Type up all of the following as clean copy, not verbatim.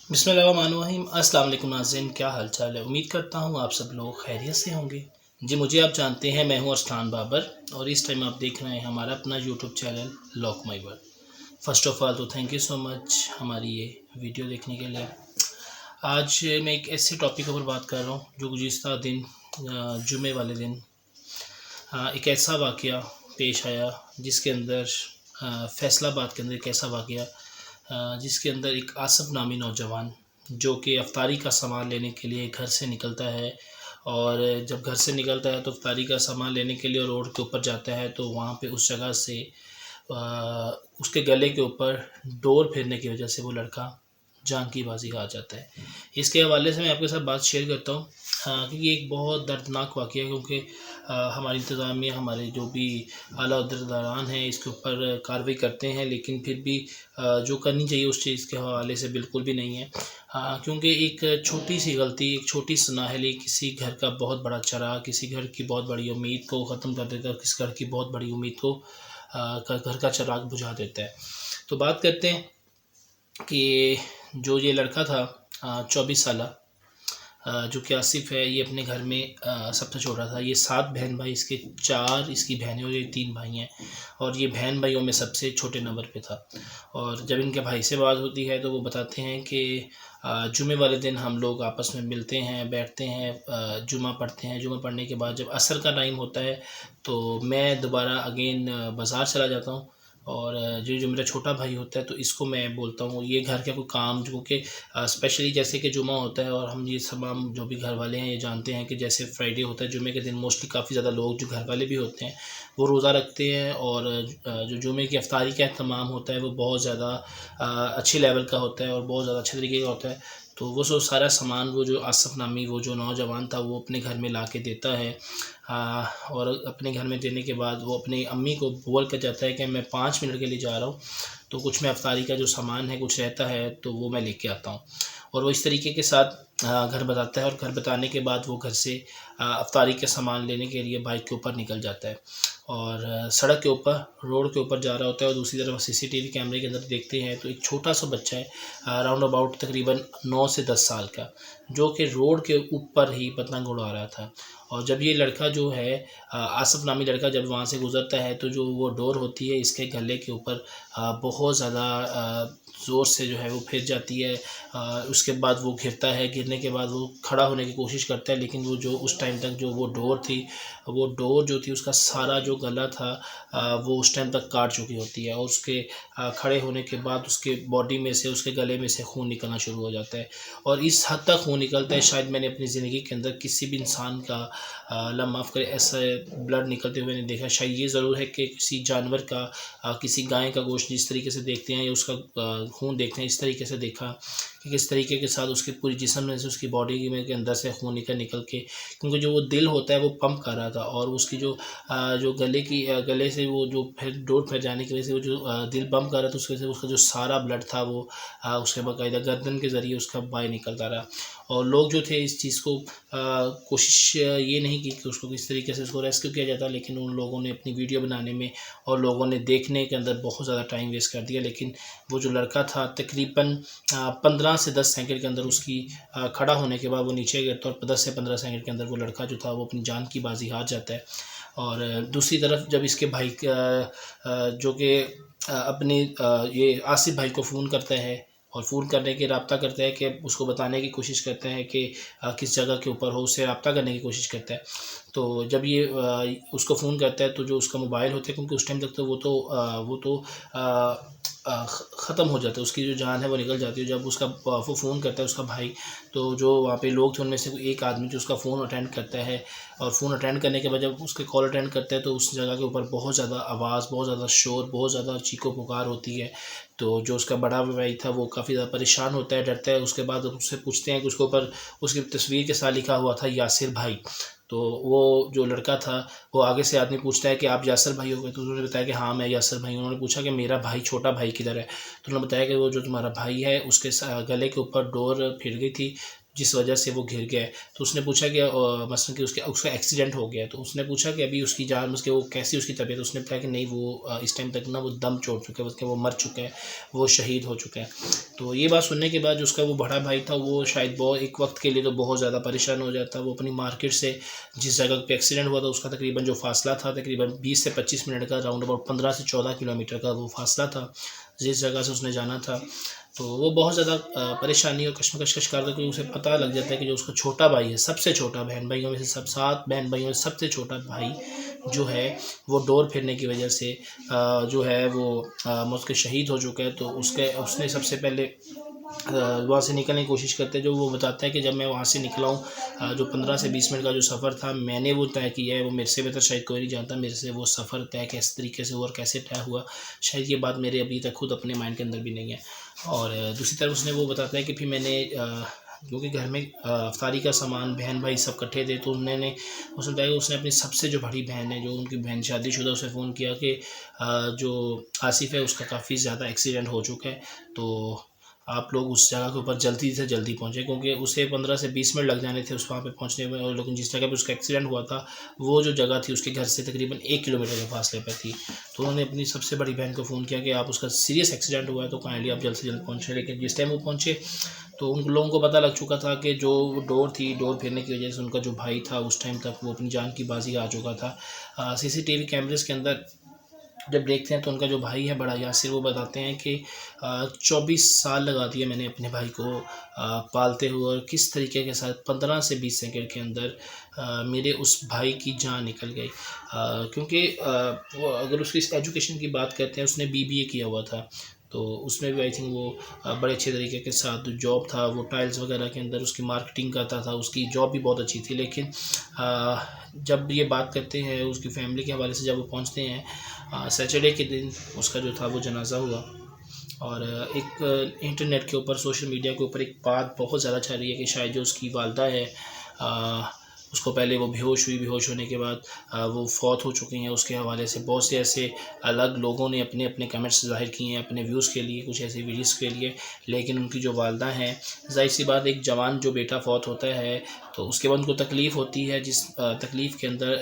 बिस्मिल्लाहिर्रहमानिर्रहीम। अस्सलाम वालेकुम नाज़रीन, क्या हाल चाल है। उम्मीद करता हूँ आप सब लोग खैरियत से होंगे। जी, मुझे आप जानते हैं, मैं हूँ अरसलान बाबर और इस टाइम आप देख रहे हैं हमारा अपना YouTube channel lock my world. First of all तो थैंक यू सो मच हमारी ये वीडियो देखने के लिए। आज मैं एक ऐसे टॉपिक पर बात कर रहा हूँ जो गुज़िश्ता दिन जुमे वाले दिन एक ऐसा वाक़या पेश आया जिसके अंदर फैसलाबाद के अंदर एक ऐसा वाक़या जिसके अंदर एक आसिफ नामी नौजवान जो कि अफ्तारी का सामान लेने के लिए घर से निकलता है। और जब घर से निकलता है तो अफ्तारी का सामान लेने के लिए रोड के ऊपर जाता है तो वहाँ पे उस जगह से उसके गले के ऊपर डोर फिरने की वजह से वो लड़का जान की बाजी हार जाता है। इसके हवाले से मैं आपके साथ बात शेयर करता हूँ। हाँ, क्योंकि एक बहुत दर्दनाक वाक़या है, क्योंकि हमारी इंतज़ामिया, हमारे जो भी आला अहदेदारान हैं इसके ऊपर कार्रवाई करते हैं, लेकिन फिर भी जो करनी चाहिए उस चीज़ के हवाले से बिल्कुल भी नहीं है। क्योंकि एक छोटी सी गलती, एक छोटी सी नाअहली किसी घर का बहुत बड़ा चिराग, किसी घर की बहुत बड़ी उम्मीद को ख़त्म कर देता है, किसी घर की बहुत बड़ी उम्मीद को घर का चिराग बुझा देता है। तो बात करते हैं कि जो ये लड़का था 24 साला, जो कि आसिफ है, ये अपने घर में सबसे छोटा था। ये 7 बहन भाई इसके, 4 इसकी बहनें और ये 3 भाई हैं, और ये बहन भाइयों में सबसे छोटे नंबर पे था। और जब इनके भाई से बात होती है तो वो बताते हैं कि जुमे वाले दिन हम लोग आपस में मिलते हैं, बैठते हैं, जुमा पढ़ते हैं। जुमा पढ़ने के बाद जब असर का टाइम होता है तो मैं दोबारा अगेन बाज़ार चला जाता हूँ, और जो मेरा छोटा भाई होता है तो इसको मैं बोलता हूँ ये घर का कोई काम, जो कि स्पेशली जैसे कि जुमा होता है, और हम ये तमाम जो भी घर वाले हैं ये जानते हैं कि जैसे फ्राइडे होता है, जुमे के दिन मोस्टली काफ़ी ज़्यादा लोग जो घर वाले भी होते हैं वो रोज़ा रखते हैं, और जो जुमे की अफ्तारी का अहतमाम होता है वो बहुत ज़्यादा अच्छी लेवल का होता है और बहुत ज़्यादा अच्छे तरीके का होता है। तो वो सारा सामान वो जो आसिफ नामी वो जो नौजवान था वो अपने घर में ला के देता है। और अपने घर में देने के बाद वो अपनी अम्मी को बोल कर जाता है कि मैं 5 मिनट के लिए जा रहा हूँ, तो कुछ मैं अफ्तारी का जो सामान है कुछ रहता है तो वो मैं लेके आता हूँ। और वो इस तरीके के साथ घर बताता है, और घर बताने के बाद वो घर से अफ्तारी के सामान लेने के लिए बाइक के ऊपर निकल जाता है, और सड़क के ऊपर, रोड के ऊपर जा रहा होता है। और दूसरी तरफ सीसीटीवी कैमरे के अंदर देखते हैं तो एक छोटा सा बच्चा है, राउंड अबाउट तकरीबन 9 से 10 साल का, जो कि रोड के ऊपर ही पतंग उड़ा रहा था। और जब ये लड़का जो है आसिफ नामी लड़का जब वहाँ से गुज़रता है तो जो वो डोर होती है इसके गले के ऊपर बहुत ज़्यादा ज़ोर से जो है वो फिर जाती है। उसके बाद वो गिरता है, गिरने के बाद वो खड़ा होने की कोशिश करता है, लेकिन वो जो उस टाइम तक जो वो डोर थी, वो डोर जो थी उसका सारा जो गला था वो उस टाइम तक काट चुकी होती है, और उसके खड़े होने के बाद उसके बॉडी में से, उसके गले में से खून निकलना शुरू हो जाता है। और इस हद तक खून निकलता है शायद मैंने अपनी ज़िंदगी के अंदर किसी भी इंसान का अल्लाह माफ़ करे ऐसा ब्लड निकलते हुए नहीं देखा। शायद ये ज़रूर है कि किसी जानवर का, किसी गाय का गोश्त जिस तरीके से देखते हैं या उसका खून देखते हैं, इस तरीके से देखा कि किस तरीके के साथ उसके पूरी जिस्म में से, उसकी बॉडी में के अंदर से खून निकल के, क्योंकि जो वो दिल होता है वो पंप कर रहा था, और उसकी जो गले की गले से वो जो फिर डोर फैल जाने की वजह से वो जो दिल पंप कर रहा था, उसकी वजह से उसका जो सारा ब्लड था वो उसके बाकायदा गर्दन के ज़रिए उसका बाहर निकलता रहा। और लोग जो थे इस चीज़ को कोशिश ये नहीं की कि उसको किस तरीके से उसको रेस्क्यू किया जाता, लेकिन उन लोगों ने अपनी वीडियो बनाने में और लोगों ने देखने के अंदर बहुत ज़्यादा टाइम वेस्ट कर दिया। लेकिन वो जो लड़का था तकरीबन 15 से 10 सेकंड के अंदर उसकी खड़ा होने के बाद वो नीचे गिरता है, और 10 से 15 सेकंड के अंदर वो लड़का जो था वो अपनी जान की बाजी हार जाता है। और दूसरी तरफ जब इसके भाई जो कि अपने ये आसिफ भाई को फ़ोन करता है, और फ़ोन करने के राब्ता करता है कि उसको बताने की कोशिश करते हैं कि किस जगह के ऊपर हो, उससे राब्ता करने की कोशिश करता है। तो जब ये उसको फ़ोन करता है तो जो उसका मोबाइल होता है, क्योंकि उस टाइम तक तो वो तो ख़त्म हो जाता है, उसकी जो जान है वो निकल जाती है। जब उसका वो फ़ोन करता है उसका भाई, तो जो वहाँ पे लोग थे उनमें से कोई एक आदमी जो उसका फ़ोन अटेंड करता है, और फ़ोन अटेंड करने के बाद जब उसके कॉल अटेंड करता है तो उस जगह के ऊपर बहुत ज़्यादा आवाज़, बहुत ज़्यादा शोर, बहुत ज़्यादा चीखो-पुकार होती है। तो जो उसका बड़ा भाई था वो काफ़ी ज़्यादा परेशान होता है, डरता है। उसके बाद उससे पूछते हैं कि उसके ऊपर उसकी तस्वीर के साथ लिखा हुआ था यासिर भाई। तो वो जो लड़का था वो आगे से आदमी पूछता है कि आप यासिर भाई हो गए? तो उन्होंने बताया कि हाँ मैं यासिर भाई हूँ। उन्होंने पूछा कि मेरा भाई, छोटा भाई किधर है? तो उन्होंने बताया कि वो जो तुम्हारा भाई है उसके गले के ऊपर डोर फिर गई थी, जिस वजह से वो गिर गया है। तो उसने पूछा कि मसलन कि उसका एक्सीडेंट हो गया है। तो उसने पूछा कि अभी उसकी जान, उसके वो कैसी उसकी तबीयत। उसने बताया कि नहीं, वो इस टाइम तक ना वो दम छोड़ चुका है, उसके वो मर चुका है, वो शहीद हो चुका है। तो ये बात सुनने के बाद जो उसका वो बड़ा भाई था, वो शायद बहुत एक वक्त के लिए तो बहुत ज़्यादा परेशान हो जाता। वो अपनी मार्केट से जिस जगह पे एक्सीडेंट हुआ था उसका तकरीबन जो फासला था, तकरीबन 20 से 25 मिनट का, राउंड अबाउट 15 से 14 किलोमीटर का वो फासला था जिस जगह से उसने जाना था। तो वो बहुत ज़्यादा परेशानी और कश्मकश का शिकार था, क्योंकि उसे पता लग जाता है कि जो उसका छोटा भाई है, सबसे छोटा, बहन भाइयों में से सब 7 बहन भाइयों में सबसे छोटा भाई जो है वो डोर फिरने की वजह से जो है वो मौत के शहीद हो चुका है। तो उसने सबसे पहले वहाँ से निकलने की कोशिश करते हैं। जो वो बताता है कि जब मैं वहाँ से निकला हूँ, जो 15 से 20 मिनट का जो सफ़र था मैंने वो तय किया है, वो मेरे से बेहतर शायद कोई नहीं जानता मेरे से वो सफ़र तय किस तरीके से हुआ और कैसे तय हुआ। शायद ये बात मेरे अभी तक खुद अपने माइंड के अंदर भी नहीं है। और दूसरी तरफ उसने वो बताता है कि फिर मैंने क्योंकि घर में अफ्तारी का सामान, बहन भाई सब इकट्ठे थे, तो उसने बताया कि उसने अपनी सबसे जो बड़ी बहन है, जो उनकी बहन शादीशुदा, उसे फ़ोन किया कि जो आसिफ़ है उसका काफ़ी ज़्यादा एक्सीडेंट हो चुका है, तो आप लोग उस जगह के ऊपर जल्दी से जल्दी पहुँचे, क्योंकि उसे 15 से 20 मिनट लग जाने थे उस वहाँ पे पहुँचने में। और लेकिन जिस जगह पे उसका एक्सीडेंट हुआ था वो जो जगह थी उसके घर से तकरीबन 1 किलोमीटर के फासले पे थी। तो उन्होंने अपनी सबसे बड़ी बहन को फ़ोन किया कि आप, उसका सीरियस एक्सीडेंट हुआ है, तो काइंडली आप जल्द से जल्द पहुँचे। लेकिन जिस टाइम वो पहुँचे तो उन लोगों को पता लग चुका था कि जो डोर थी, डोर फिरने की वजह से उनका जो भाई था उस टाइम तक वो अपनी जान की बाजी आ चुका था। सीसीटीवी कैमरेज के अंदर जब देखते हैं तो उनका जो भाई है बड़ा यासिर, वो बताते हैं कि 24 साल लगा दिए मैंने अपने भाई को पालते हुए, और किस तरीके के साथ 15 से 20 सेकंड के अंदर मेरे उस भाई की जान निकल गई। क्योंकि वो अगर उसकी एजुकेशन की बात करते हैं, उसने बीबीए किया हुआ था, तो उसमें भी आई थिंक वो बड़े अच्छे तरीके के साथ जॉब था, वो टाइल्स वगैरह के अंदर उसकी मार्केटिंग करता था, उसकी जॉब भी बहुत अच्छी थी। लेकिन जब ये बात करते हैं उसकी फैमिली के हवाले से, जब वो पहुंचते हैं सैटरडे के दिन उसका जो था वो जनाजा हुआ। और एक इंटरनेट के ऊपर, सोशल मीडिया के ऊपर एक बात बहुत ज़्यादा चल रही है कि शायद जो उसकी वालदा है, उसको पहले वो बेहोश हुई, बेहोश होने के बाद वो फौत हो चुकी हैं। उसके हवाले से बहुत से ऐसे अलग लोगों ने अपने अपने कमेंट्स ज़ाहिर किए हैं अपने व्यूज़ के लिए, कुछ ऐसे वीडियोज़ के लिए। लेकिन उनकी जो वालदा हैं, ज़ाहिर सी बात, एक जवान जो बेटा फौत होता है तो उसके बाद उनको तकलीफ़ होती है, जिस तकलीफ़ के अंदर,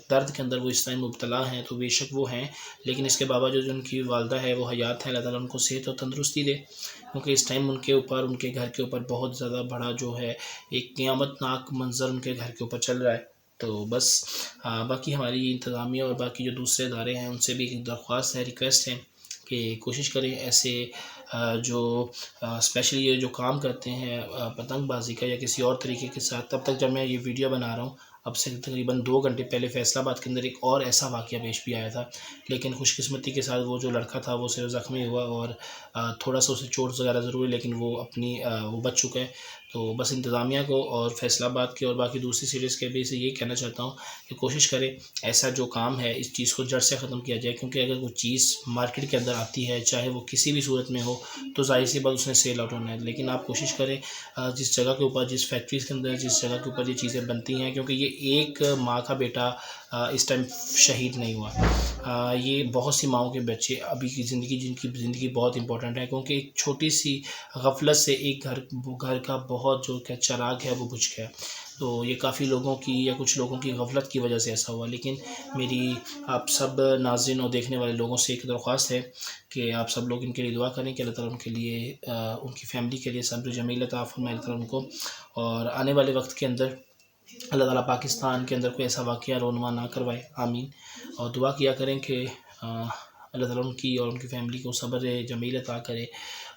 दर्द के अंदर वो इस टाइम मुब्तला हैं, तो बेशक वो हैं। लेकिन इसके बावजूद जो उनकी वालदा है वो हयात है, अल्लाह ताला उनको सेहत और तंदुरुस्ती दे, क्योंकि इस टाइम उनके ऊपर, उनके घर के ऊपर बहुत ज़्यादा बड़ा जो है एक क़यामतनाक मंज़र उनके घर के ऊपर चल रहा है। तो बस बाकी हमारी इंतज़ामिया और बाकी जो दूसरे इदारे हैं उनसे भी एक दरख्वास्त है, रिक्वेस्ट है कि कोशिश करें ऐसे जो स्पेशली ये जो काम करते हैं पतंगबाज़ी का या किसी और तरीके के साथ। तब तक जब मैं ये वीडियो बना रहा हूँ, अब से तकरीबन 2 घंटे पहले फैसलाबाद के अंदर एक और ऐसा वाक़या पेश भी आया था, लेकिन खुशकिस्मती के साथ वो जो लड़का था वो सिर्फ ज़ख्मी हुआ और थोड़ा सा उसे चोट वगैरह ज़रूर है, लेकिन वो वो बच चुका है। तो बस इंतज़ामिया को और फैसलाबाद के और बाकी दूसरी सिटीज़ के भी से यही कहना चाहता हूँ कि कोशिश करें ऐसा जो काम है इस चीज़ को जड़ से ख़त्म किया जाए, क्योंकि अगर वो चीज़ मार्केट के अंदर आती है, चाहे वो किसी भी सूरत में हो, तो ज़ाहिर सी बात उसने सेल आउट होना है। लेकिन आप कोशिश करें जिस जगह के ऊपर, जिस फैक्ट्रीज़ के अंदर, जिस जगह के ऊपर ये चीज़ें बनती हैं, क्योंकि ये एक माँ का बेटा इस टाइम शहीद नहीं हुआ, ये बहुत सी माँओं के बच्चे अभी की ज़िंदगी, जिनकी ज़िंदगी बहुत इंपॉर्टेंट है, क्योंकि एक छोटी सी गफलत से एक घर का बहुत जो क्या चिराग है वो बुझ गया। तो ये काफ़ी लोगों की या कुछ लोगों की गफलत की वजह से ऐसा हुआ। लेकिन मेरी आप सब नाज़रीन और देखने वाले लोगों से एक दरख्वास्त है कि आप सब लोग इनके लिए दुआ करें कि अल्लाह ताला उनके लिए, उनकी फ़ैमिली के लिए सब्र जमील अता फरमाए अल्लाह ताला उनको, और आने वाले वक्त के अंदर अल्लाह ताला पाकिस्तान के अंदर कोई ऐसा वाक़या रोनुमा ना करवाए, आमीन। और दुआ किया करें कि अल्लाह ताला उनकी और उनकी फ़ैमिली को सब्र जमील अता करे।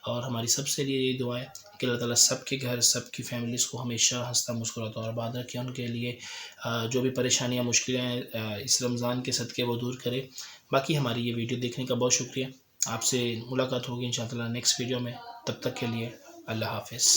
और हमारी सबसे लिए यही दुआ है कि अल्लाह ताला सबके घर, सबकी फ़ैमिलीज़ को हमेशा हँसता मुस्कुराता और आबाद रखे। उनके लिए जो भी परेशानियाँ, मुश्किलें हैं इस रमज़ान के सदक़े वो दूर करे। बाकी हमारी ये वीडियो देखने का बहुत शुक्रिया। आपसे मुलाकात होगी इंशाअल्लाह नेक्स्ट वीडियो में। तब तक के लिए अल्लाह हाफ़िज़।